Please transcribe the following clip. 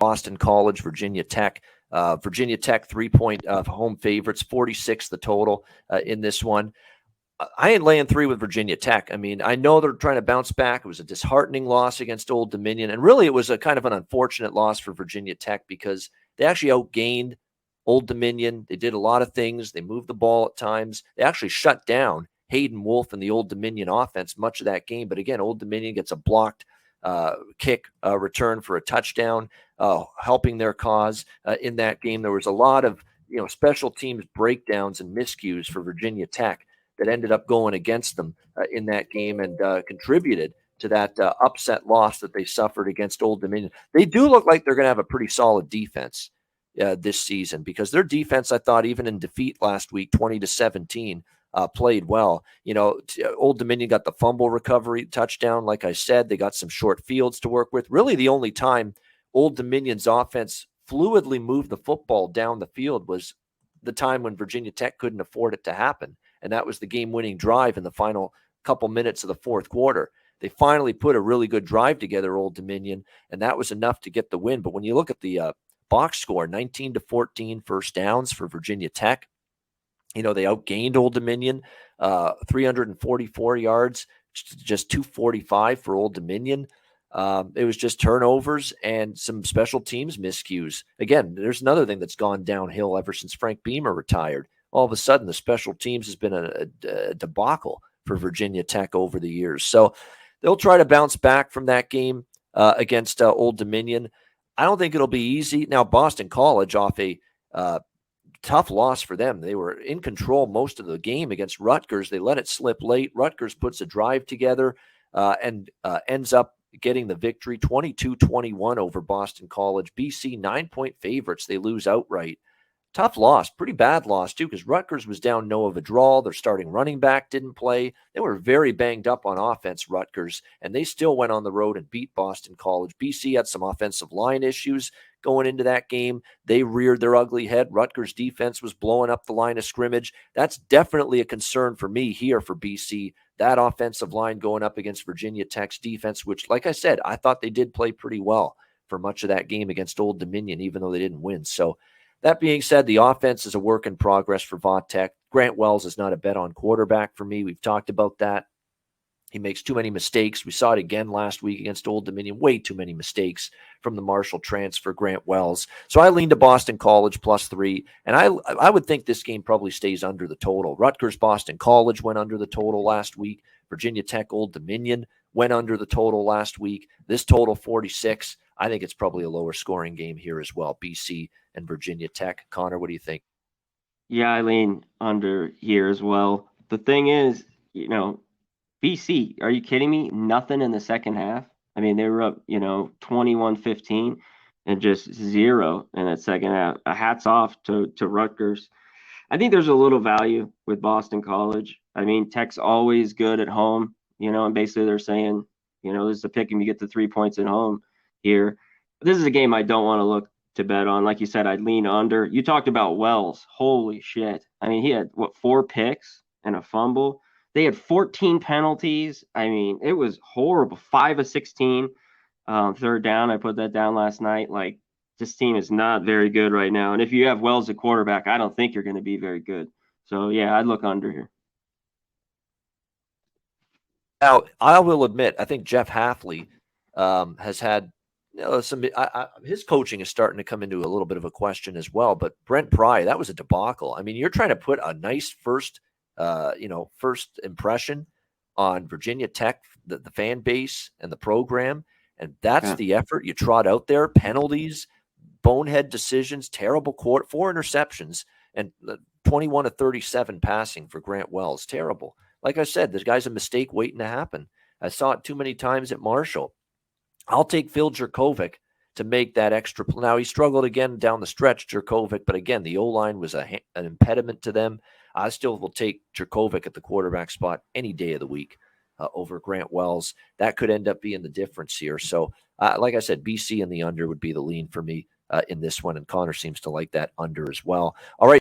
Boston College, Virginia Tech. Virginia Tech 3-point home favorites, 46 the total in this one. I ain't laying 3 with Virginia Tech. I mean, I know they're trying to bounce back. It was a disheartening loss against Old Dominion, and really it was a kind of an unfortunate loss for Virginia Tech because they actually outgained Old Dominion. They did a lot of things. They moved the ball at times. They actually shut down Hayden Wolf and the Old Dominion offense much of that game. But again, Old Dominion gets a blocked kick return for a touchdown, helping their cause in that game. There was a lot of special teams breakdowns and miscues for Virginia Tech that ended up going against them in that game and contributed to that upset loss that they suffered against Old Dominion. They do look like they're going to have a pretty solid defense this season because their defense, I thought, even in defeat last week, 20-17, played well. Old Dominion got the fumble recovery touchdown. Like I said, they got some short fields to work with. Really, the only time Old Dominion's offense fluidly moved the football down the field was the time when Virginia Tech couldn't afford it to happen. And that was the game-winning drive in the final couple minutes of the fourth quarter. They finally put a really good drive together, Old Dominion, and that was enough to get the win. But when you look at the box score, 19-14 first downs for Virginia Tech. They outgained Old Dominion, 344 yards, just 245 for Old Dominion. It was just turnovers and some special teams miscues. Again, there's another thing that's gone downhill ever since Frank Beamer retired. All of a sudden, the special teams has been a debacle for Virginia Tech over the years. So they'll try to bounce back from that game against Old Dominion. I don't think it'll be easy. Now, Boston College off a tough loss for them. They were in control most of the game against Rutgers. They let it slip late. Rutgers puts a drive together and ends up getting the victory, 22-21 over Boston College. BC 9-point favorites. They lose outright. Tough loss, pretty bad loss too, because Rutgers was down Noah Vidral. Their starting running back didn't play. They were very banged up on offense, Rutgers, and they still went on the road and beat Boston College. BC had some offensive line issues going into that game. They reared their ugly head. Rutgers defense was blowing up the line of scrimmage. That's definitely a concern for me here for BC, that offensive line going up against Virginia Tech's defense, which, like I said, I thought they did play pretty well for much of that game against Old Dominion, even though they didn't win. So that being said, the offense is a work in progress for Vautech. Grant Wells is not a bet on quarterback for me. We've talked about that. He makes too many mistakes. We saw it again last week against Old Dominion. Way too many mistakes from the Marshall transfer, Grant Wells. So I lean to Boston College +3, and I would think this game probably stays under the total. Rutgers, Boston College went under the total last week. Virginia Tech, Old Dominion went under the total last week. This total 46. I think it's probably a lower scoring game here as well. BC and Virginia Tech. Connor, what do you think? Yeah, I lean under here as well. The thing is, BC, are you kidding me? Nothing in the second half. I mean, they were up, 21-15 and just zero in that second half. Hats off to Rutgers. I think there's a little value with Boston College. I mean, Tech's always good at home, and basically they're saying, this is a pick 'em, you get the 3 points at home here. This is a game I don't want to look to bet on. Like you said, I'd lean under. You talked about Wells. Holy shit. I mean, he had, 4 picks and a fumble. They had 14 penalties. I mean, it was horrible. 5 of 16. Third down, I put that down last night. Like, this team is not very good right now. And if you have Wells at quarterback, I don't think you're going to be very good. So, yeah, I'd look under here. Now, I will admit, I think Jeff Hafley has had his coaching is starting to come into a little bit of a question as well. But Brent Pry, that was a debacle. I mean, you're trying to put a nice first impression on Virginia Tech, the fan base and the program, and that's the effort you trot out there. Penalties, bonehead decisions, terrible 4 interceptions, and 21 of 37 passing for Grant Wells. Terrible. Like I said, this guy's a mistake waiting to happen. I saw it too many times at Marshall. I'll take Phil Jerkovic to make that extra. Now, he struggled again down the stretch, Jerkovic, but again, the O-line was an impediment to them. I still will take Jerkovic at the quarterback spot any day of the week over Grant Wells. That could end up being the difference here. So, like I said, BC and the under would be the lean for me in this one, and Connor seems to like that under as well. All right.